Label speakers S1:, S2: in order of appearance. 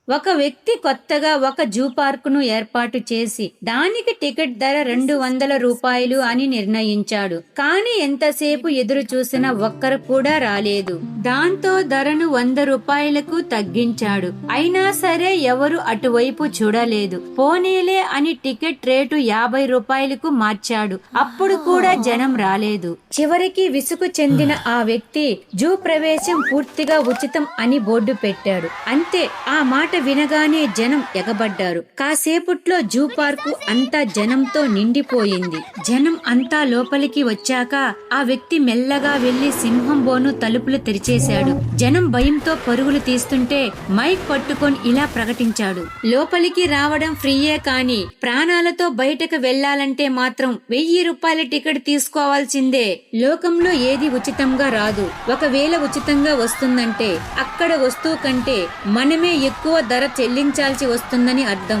S1: ఒక వ్యక్తి కొత్తగా ఒక జూ పార్కును ఏర్పాటు చేసి దానికి టికెట్ ధర 200 రూపాయలు అని నిర్ణయించాడు. కానీ ఎంతసేపు ఎదురు చూసినా ఒక్కరు కూడా రాలేదు. దాంతో ధరను 100 రూపాయలకు తగ్గించాడు. అయినా సరే ఎవరు అటువైపు చూడలేదు. పోనీలే అని టికెట్ రేటు 50 రూపాయలకు మార్చాడు. అప్పుడు కూడా జనం రాలేదు. చివరికి విసుగు చెందిన ఆ వ్యక్తి జూ ప్రవేశం పూర్తిగా ఉచితం అని బోర్డు పెట్టాడు. అంతే, ఆ మాట వినగానే జనం ఎగబడ్డారు. కాసేపట్లో జూ పార్కు అంతా జనంతో నిండిపోయింది. జనం అంతా లోపలికి వచ్చాక ఆ వ్యక్తి మెల్లగా వెళ్లి సింహం బోను తలుపులు తెరిచేశాడు. జనం భయంతో పరుగులు తీస్తుంటే మైక్ పట్టుకొని ఇలా ప్రకటించాడు: లోపలికి రావడం ఫ్రీయే, కానీ ప్రాణాలతో బయటకు వెళ్లాలంటే మాత్రం 1000 రూపాయల టికెట్ తీసుకోవాల్సిందే. లోకంలో ఏది ఉచితంగా రాదు. ఒకవేళ ఉచితంగా వస్తుందంటే అక్కడ వస్తువు కంటే మనమే ఎక్కువ ధర చెల్లించాల్సి వస్తుందని అర్థం.